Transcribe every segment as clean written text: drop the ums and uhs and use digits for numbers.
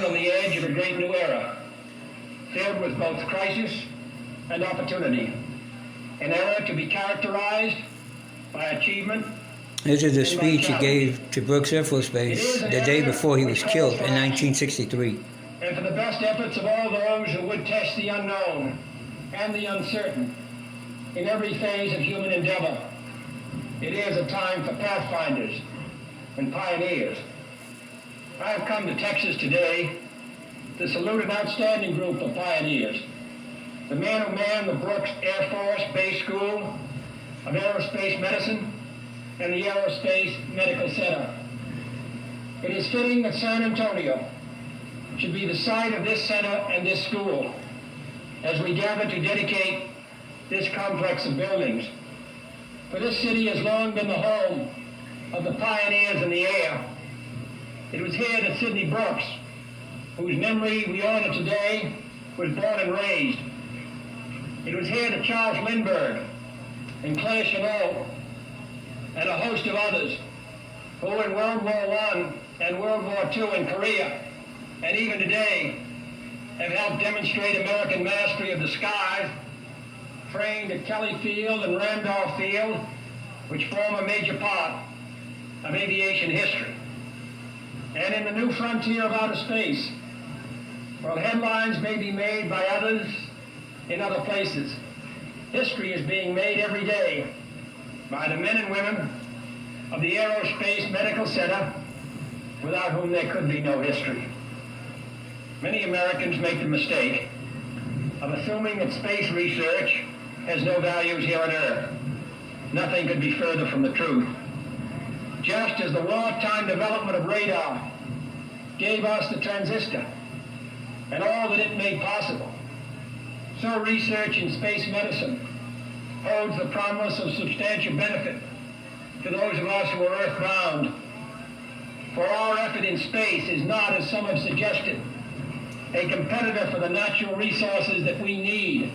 stand on the edge of a great new era, filled with both crisis and opportunity. An era to be characterized by achievement. This is the speech he gave to Brooks Air Force Base the day before he was killed in 1963. And for the best efforts of all those who would test the unknown and the uncertain in every phase of human endeavor. It is a time for pathfinders and pioneers. I have come to Texas today to salute an outstanding group of pioneers, the men who manned the Brooks Air Force Base School of Aerospace Medicine and the Aerospace Medical Center. It is fitting that San Antonio should be the site of this center and this school as we gather to dedicate this complex of buildings. For this city has long been the home of the pioneers in the air. It was here that Sidney Brooks, whose memory we honor today, was born and raised. It was here that Charles Lindbergh and Claire Chennault and a host of others who in World War I and World War II in Korea and even today have helped demonstrate American mastery of the skies, trained at Kelly Field and Randolph Field, which form a major part of aviation history. And in the new frontier of outer space, while headlines may be made by others in other places, history is being made every day by the men and women of the Aerospace Medical Center, without whom there could be no history. Many Americans make the mistake of assuming that space research has no values here on Earth. Nothing could be further from the truth. Just as the wartime development of radar gave us the transistor and all that it made possible, so research in space medicine holds the promise of substantial benefit to those of us who are earthbound. For our effort in space is not, as some have suggested, a competitor for the natural resources that we need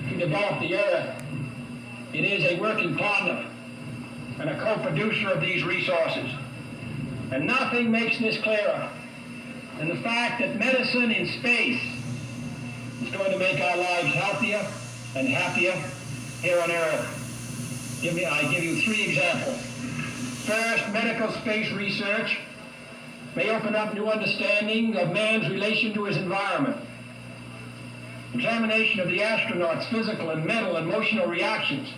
to develop the Earth. It is a working partner and a co-producer of these resources. And nothing makes this clearer than the fact that medicine in space is going to make our lives healthier and happier here on Earth. I give you 3 examples. First, medical space research may open up new understanding of man's relation to his environment. Examination of the astronaut's physical and mental and emotional reactions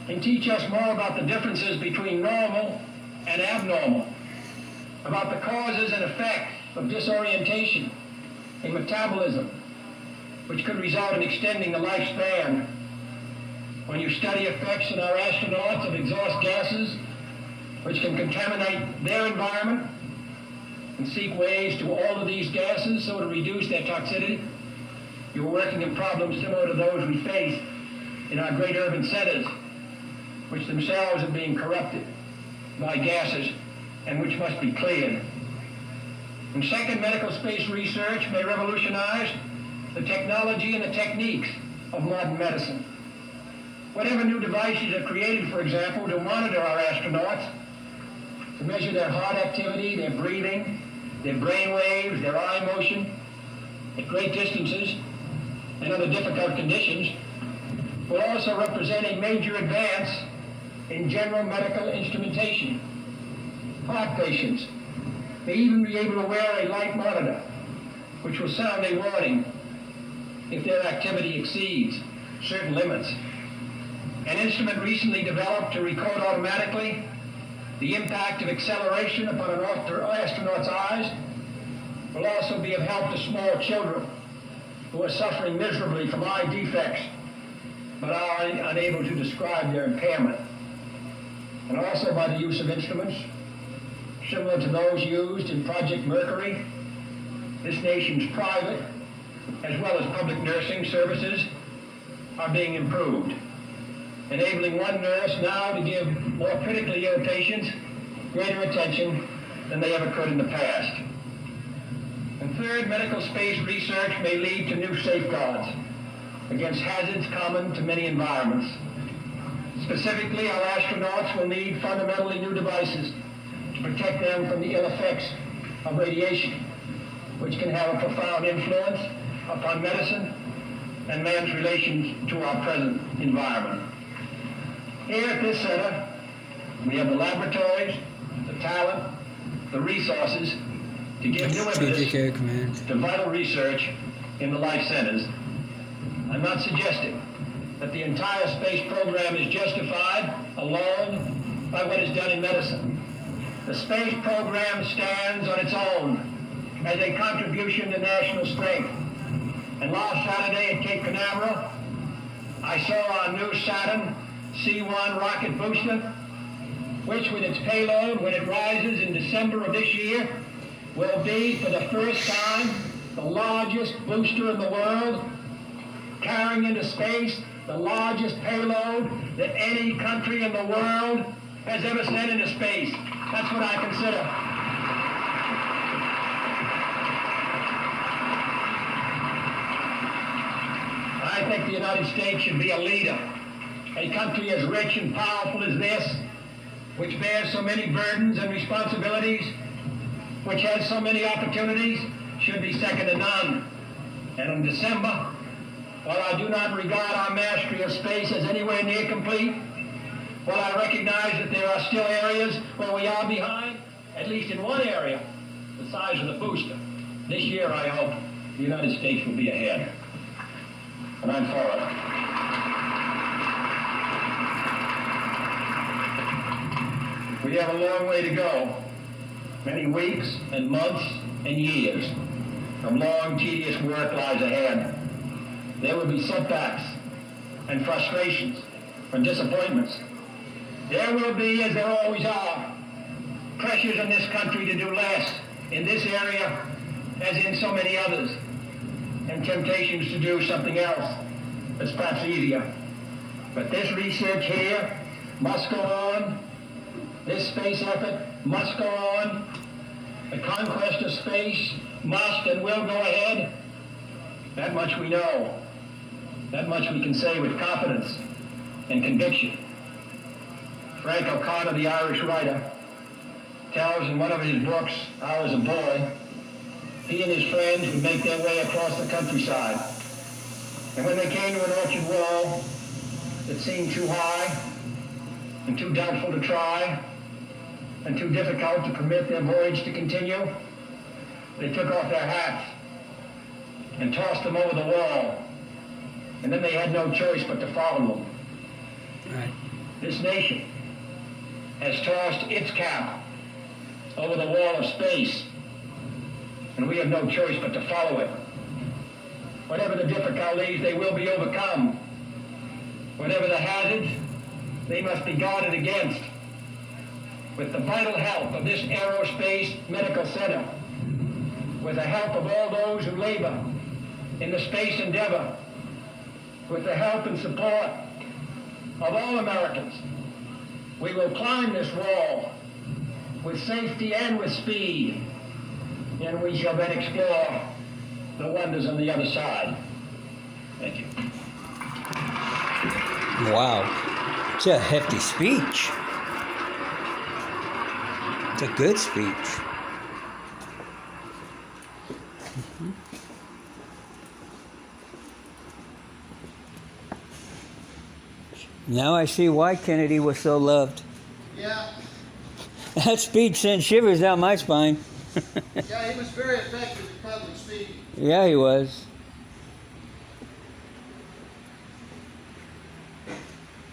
can teach us more about the differences between normal and abnormal, about the causes and effects of disorientation in metabolism, which could result in extending the lifespan. When you study effects in our astronauts of exhaust gases, which can contaminate their environment, and seek ways to alter these gases so to reduce their toxicity, you're working in problems similar to those we face in our great urban centers, which themselves are being corrupted by gases and which must be cleared. And second, medical space research may revolutionize the technology and the techniques of modern medicine. Whatever new devices are created, for example, to monitor our astronauts, to measure their heart activity, their breathing, their brain waves, their eye motion at great distances and under difficult conditions, will also represent a major advance in general medical instrumentation. Heart patients may even be able to wear a light monitor, which will sound a warning if their activity exceeds certain limits. An instrument recently developed to record automatically the impact of acceleration upon an astronaut's eyes will also be of help to small children who are suffering miserably from eye defects but are unable to describe their impairment. And also by the use of instruments similar to those used in Project Mercury, this nation's private as well as public nursing services are being improved, enabling one nurse now to give more critically ill patients greater attention than they ever could in the past. And third, medical space research may lead to new safeguards against hazards common to many environments. Specifically, our astronauts will need fundamentally new devices to protect them from the ill effects of radiation. which can have a profound influence upon medicine and man's relations to our present environment. Here at this center, we have the laboratories, the talent, the resources to give new impetus to vital research in the life centers. I'm not suggesting that the entire space program is justified alone by what is done in medicine. The space program stands on its own as a contribution to national strength. And last Saturday at Cape Canaveral, I saw our new Saturn C-1 rocket booster, which with its payload, when it rises in December of this year, will be for the first time the largest booster in the world, carrying into space the largest payload that any country in the world has ever sent into space. That's what I consider. I think the United States should be a leader. A country as rich and powerful as this, which bears so many burdens and responsibilities, which has so many opportunities, should be second to none. And in December, while I do not regard our mastery of space as anywhere near complete, while I recognize that there are still areas where we are behind, at least in one area, the size of the booster, this year I hope the United States will be ahead. And I'm for it. We have a long way to go, many weeks and months and years of long, tedious work lies ahead. There will be setbacks and frustrations and disappointments. There will be, as there always are, pressures in this country to do less in this area as in so many others, and temptations to do something else that's perhaps easier. But this research here must go on. This space effort must go on. The conquest of space must and will go ahead. That much we know. That much we can say with confidence and conviction. Frank O'Connor, the Irish writer, tells in one of his books how as a boy, he and his friends would make their way across the countryside. And when they came to an orchard wall that seemed too high and too doubtful to try and too difficult to permit their voyage to continue, they took off their hats and tossed them over the wall. And then they had no choice but to follow them. Right. This nation has tossed its cap over the wall of space, and we have no choice but to follow it. Whatever the difficulties, they will be overcome. Whatever the hazards, they must be guarded against. With the vital help of this aerospace medical center, with the help of all those who labor in the space endeavor, with the help and support of all Americans, we will climb this wall with safety and with speed, and we shall then explore the wonders on the other side. Thank you. Wow. It's a hefty speech. It's a good speech. Now I see why Kennedy was so loved. Yeah. That speech sent shivers down my spine. Yeah, he was very effective in public speaking. Yeah, he was.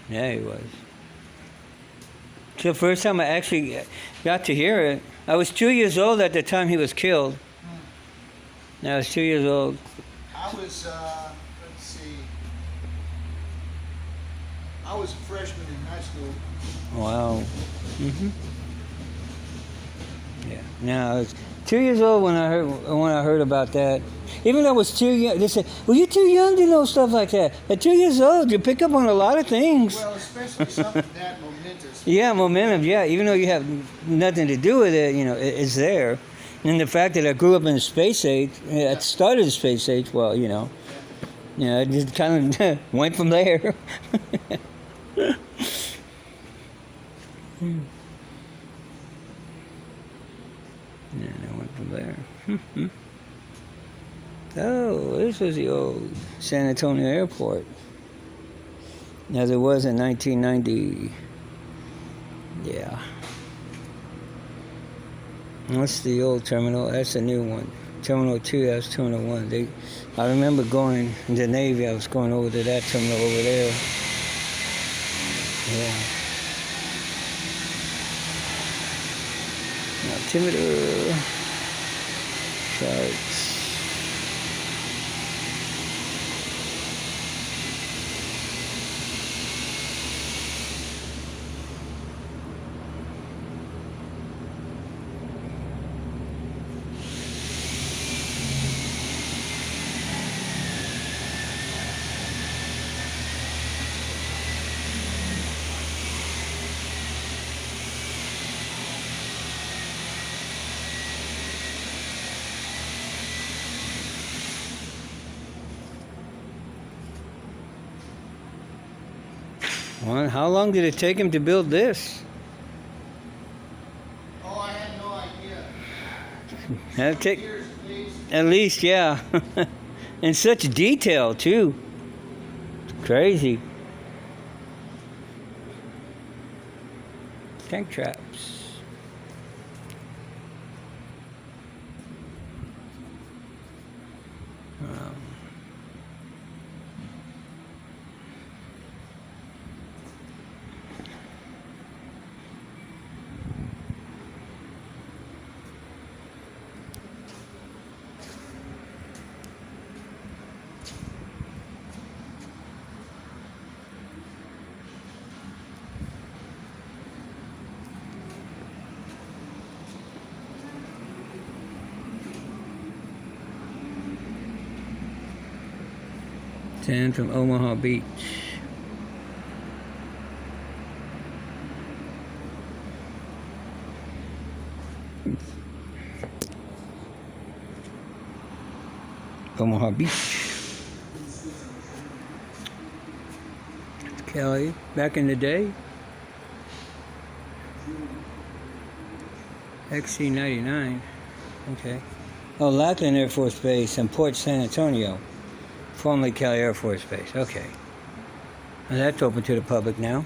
Yeah, he was. It's the first time I actually got to hear it. I was 2 years old at the time he was killed. I was 2 years old. I was, let's see, I was a freshman in high school. Wow. Yeah. No, I was 2 years old when I heard about that. Even though I was too young, they said, "Well, you're too young to know stuff like that." At 2 years old, you pick up on a lot of things. Well, especially something that momentous. Yeah, momentum. Yeah, even though you have nothing to do with it, it's there. And the fact that I grew up in the space age, I started the space age. Well, it just kind of went from there. Yeah, I went from there. Oh, this was the old San Antonio airport, as it was in 1990. Yeah. That's the old terminal. That's the new one. Terminal 2, that's Terminal 1. I remember going in the Navy, I was going over to that terminal over there. Yeah. Altimeter. Charts. Well, how long did it take him to build this? Oh, I had no idea. That'd take Years at least. at least, yeah. In such detail too. It's crazy. Tank traps. Wow. From Omaha Beach. Omaha Beach. Kelly, back in the day. XC-99. Okay. Oh, Lackland Air Force Base in Port San Antonio. Formerly Kelly Air Force Base. Okay. And that's open to the public now.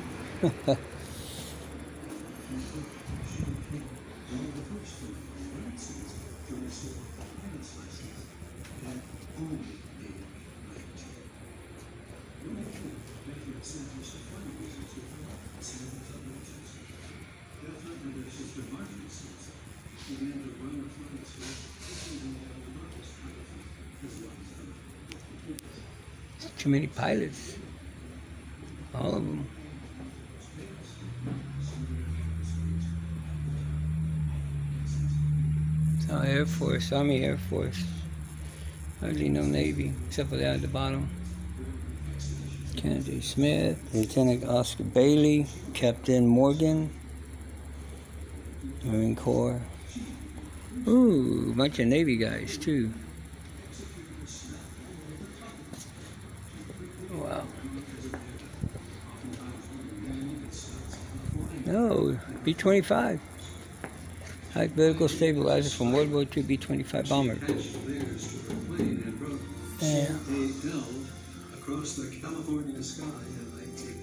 Too many pilots. All of them. Oh, Air Force, Army Air Force. Hardly no Navy, except for that at the bottom. Kennedy Smith, Lieutenant Oscar Bailey, Captain Morgan, Marine Corps. Ooh, a bunch of Navy guys too. Wow. No, B-25. Hypothetical stabilizers from World War II B-25 bomber. Yeah. Across the California sky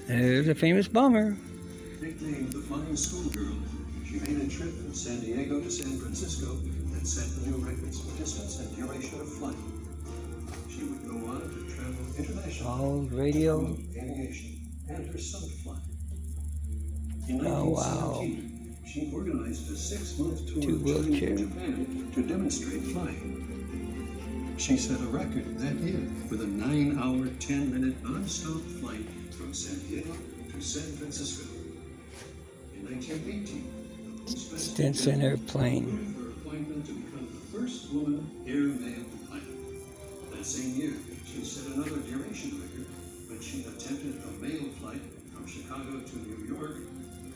There's a famous bomber. nicknamed the Flying Schoolgirl, she made a trip from San Diego to San Francisco and set new records for distance and duration of flight. She would go on to travel internationally. All radio. Aviation and her son flight. In Oh, wow. 1917, she organized a 6-month tour Two of China wheelchair. and Japan to demonstrate flying. She set a record that year with a 9-hour, 10-minute non-stop flight from San Diego to San Francisco. In 1918, the Stinson airplane. her appointment to become the first woman air male pilot. That same year, she set another duration record when she attempted a male flight from Chicago to New York,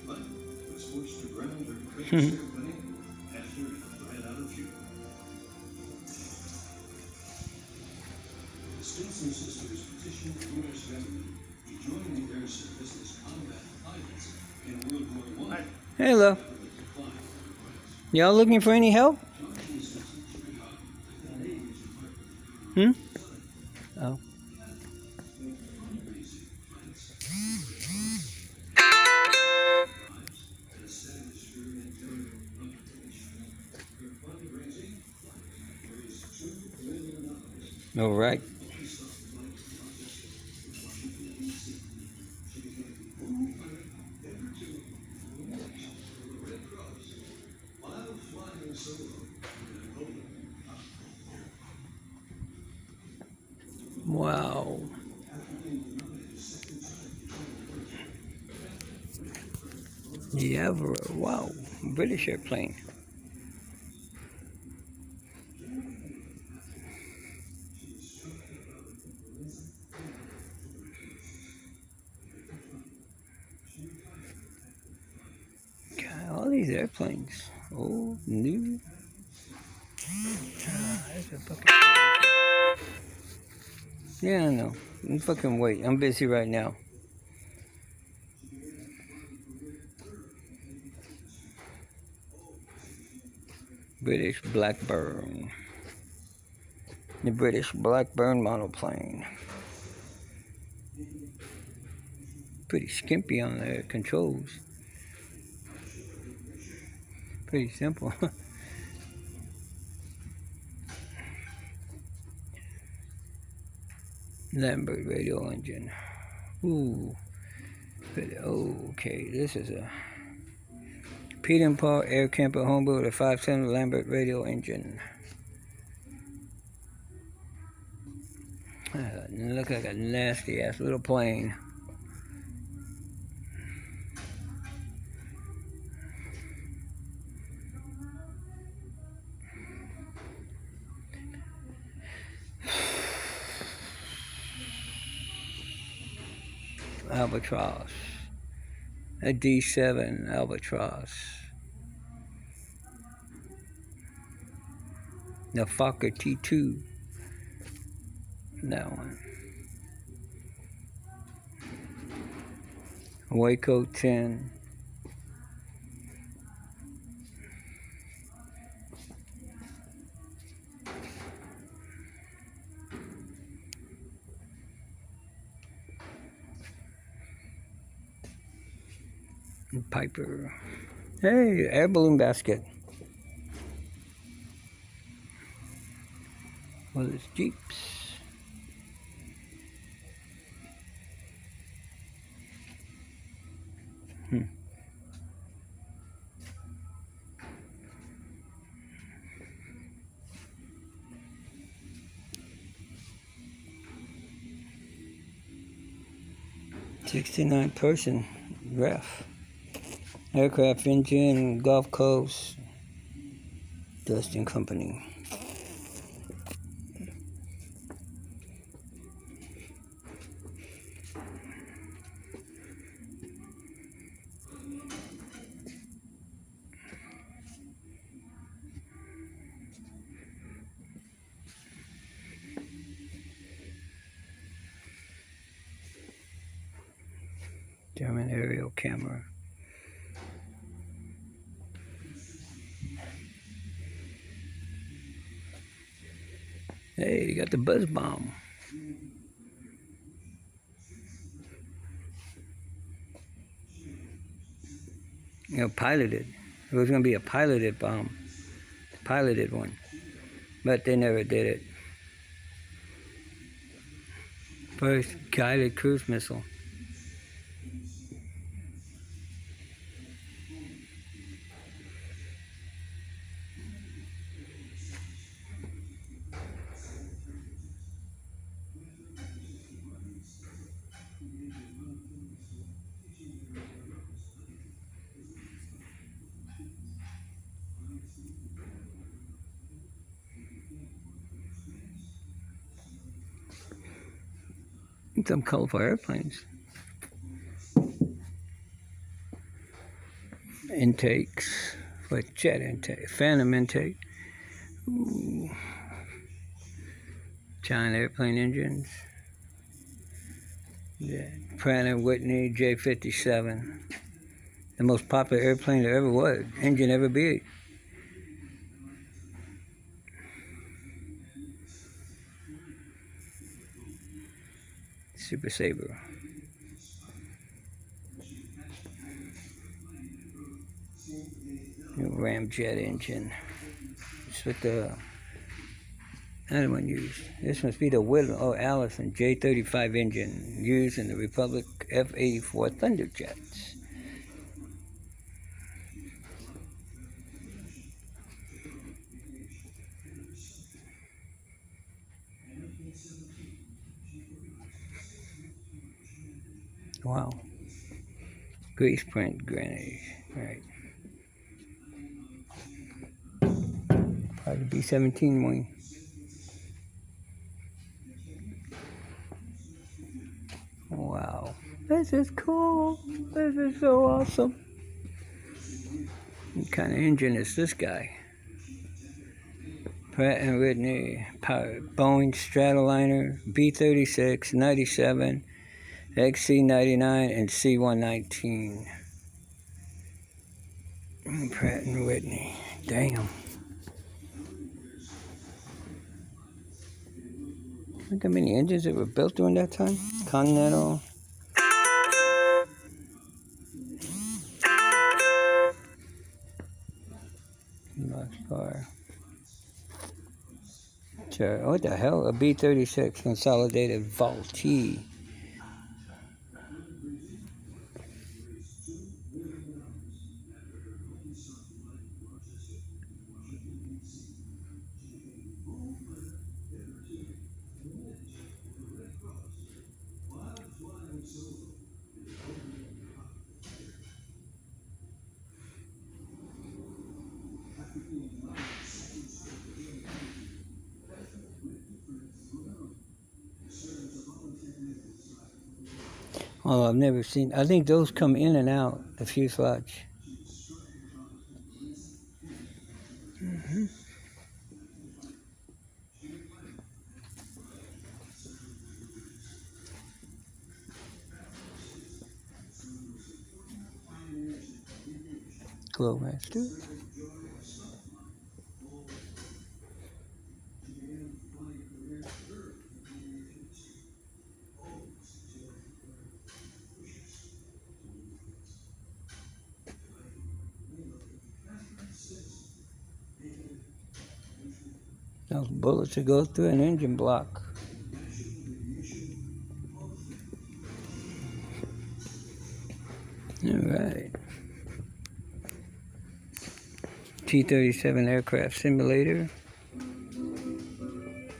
but was forced to ground her Curtiss airplane after it ran out of fuel. The Stinson sisters petitioned the U.S. government to join the air service as combat pilots in World War I. Hello. Y'all looking for any help? Hmm? Oh. All right. Wow. Yeah, wow. British airplane. God, all these airplanes. Old, new. That's a fucking. Yeah, I know. I'm fucking wait. I'm busy right now. British Blackburn. The British Blackburn monoplane. Pretty skimpy on the controls. Pretty simple. Lambert radial engine. Ooh. Okay, this is a Pete and Paul Air Camper Homebuilt with a 5-cylinder Lambert radial engine. Look like a nasty ass little plane. Albatross. A D7 Albatross. The Fokker T2. That one. Waco 10. Piper. Hey, air balloon basket. Well, it's Jeeps. 69-person ref. Aircraft engine, Gulf Coast, Dustin Company. German aerial camera. Hey, you got the buzz bomb. Piloted. It was going to be a piloted bomb. Piloted one. But they never did it. First guided cruise missile. Some colorful airplanes. Intakes for jet intake, phantom intake. Ooh. Giant airplane engines. Yeah. Pratt & Whitney J57. The most popular airplane there ever was. Engine ever be. Super Sabre. New ramjet engine. It's what the other one used. This must be the Allison J35 engine used in the Republic F-84 Thunderjets. Wow. Grease print granite. Right. Probably B-17 wing. Wow. This is cool. This is so awesome. What kind of engine is this guy? Pratt & Whitney, Boeing Stratoliner, B-36, 97, XC-99, and C-119. Pratt & Whitney. Damn. Look how many engines that were built during that time. Continental. Boxcar. Sure. What the hell? A B-36 consolidated Vultee. Oh, I've never seen. I think those come in and out the fuselage. Glowmaster. Those bullets that go through an engine block. All right. T-37 aircraft simulator.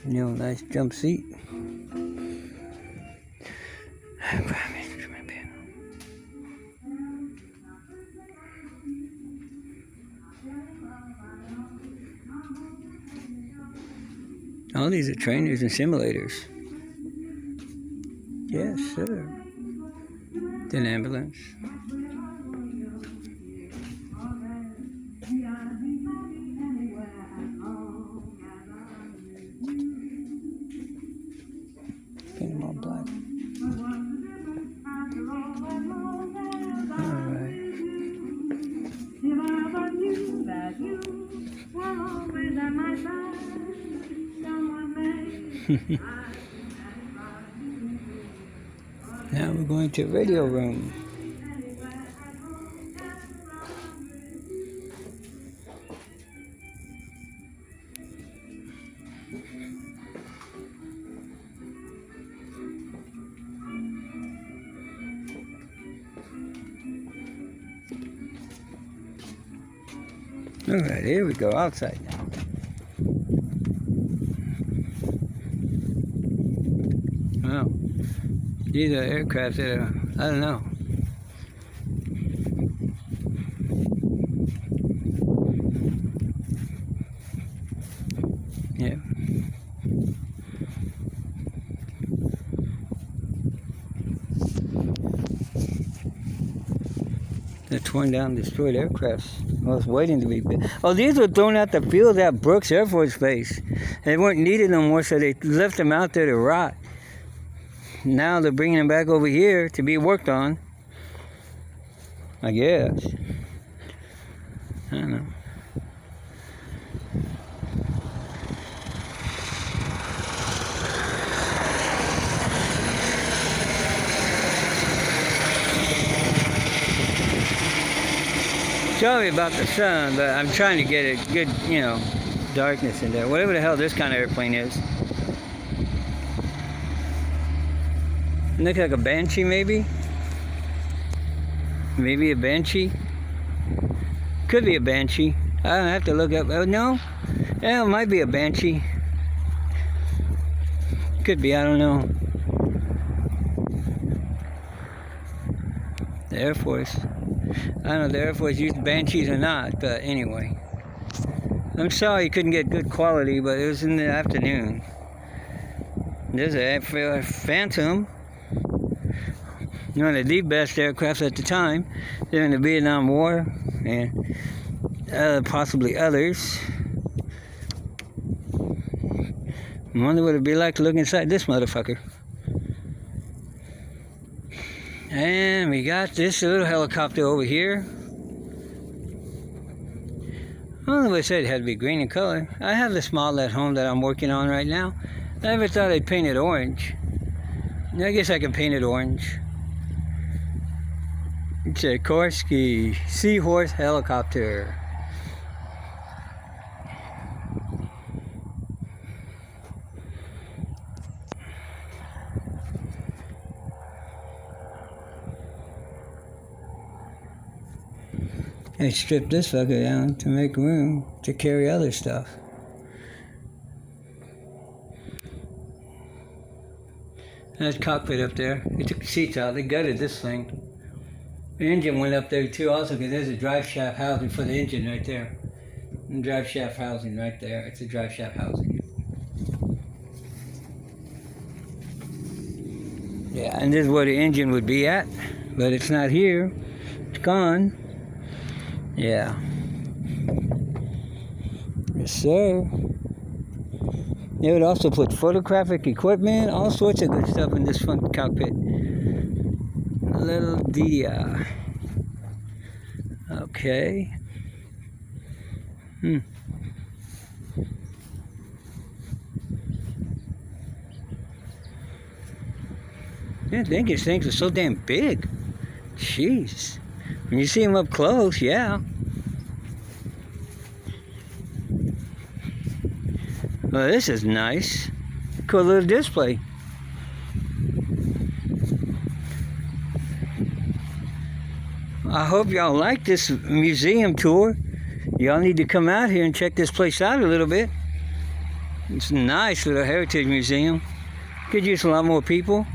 You know, nice jump seat. All these are trainers and simulators. Yes, sir. An ambulance. Get them all black. All right. Now we're going to radio room. All right, here we go, outside now. Wow, these are aircraft that are, I don't know. Yeah. The torn down, destroyed aircrafts. I was waiting to be built. Oh, these were thrown out the field at Brooks Air Force Base. They weren't needed no more, so they left them out there to rot. Now they're bringing them back over here to be worked on. I guess. I don't know. Sorry about the sun, but I'm trying to get a good, darkness in there. Whatever the hell this kind of airplane is. Looks like a Banshee, maybe? Maybe a Banshee? Could be a Banshee. I don't have to look up. Oh, no? Yeah, it might be a Banshee. Could be, I don't know. The Air Force. I don't know if the Air Force used Banshees or not, but anyway. I'm sorry you couldn't get good quality, but it was in the afternoon. There's a Phantom. One of the best aircrafts at the time during the Vietnam War, and possibly others. I wonder what it'd be like to look inside this motherfucker. And we got this little helicopter over here. I don't know what I said it had to be green in color. I have this model at home that I'm working on right now. I never thought I'd paint it orange. I guess I can paint it orange. It's a Korsky Seahorse helicopter. They stripped this fucker down to make room to carry other stuff. There's cockpit up there. They took the seats out. They gutted this thing. The engine went up there too also because there's a drive shaft housing for the engine right there. And drive shaft housing right there. It's a drive shaft housing. Yeah, and this is where the engine would be at. But it's not here. It's gone. Yeah. Yes, sir. They would also put photographic equipment, all sorts of good stuff in this front cockpit. Little Dia. Okay. I didn't think these things were so damn big. Jeez. When you see them up close, yeah. Well, this is nice. Cool little display. I hope y'all like this museum tour. Y'all need to come out here and check this place out a little bit. It's a nice little heritage museum. Could use a lot more people.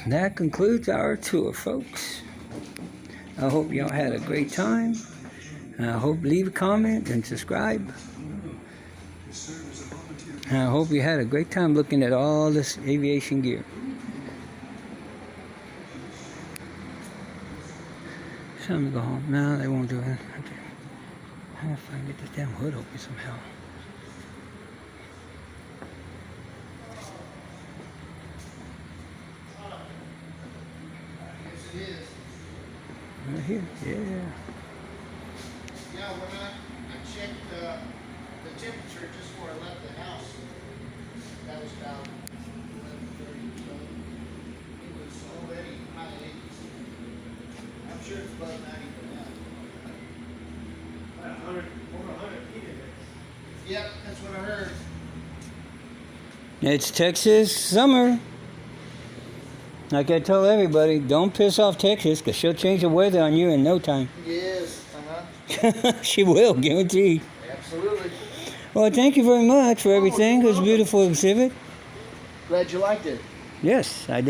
That concludes our tour, folks. I hope y'all had a great time. I hope leave a comment and subscribe. And I hope you had a great time looking at all this aviation gear. It's time to go home. No, they won't do it. I gotta find get this damn hood open somehow. Right here, yeah. Yeah, when I checked the temperature just before I left the house, that was about 11:30. So it was already high 80s. I'm sure it's above 90 for now. Over 100 feet in there. Yep, that's what I heard. It's Texas summer. Like I told everybody, don't piss off Texas because she'll change the weather on you in no time. Yes, She will, guarantee. absolutely. Well, thank you very much for everything. It was a beautiful exhibit. Glad you liked it. Yes, I did.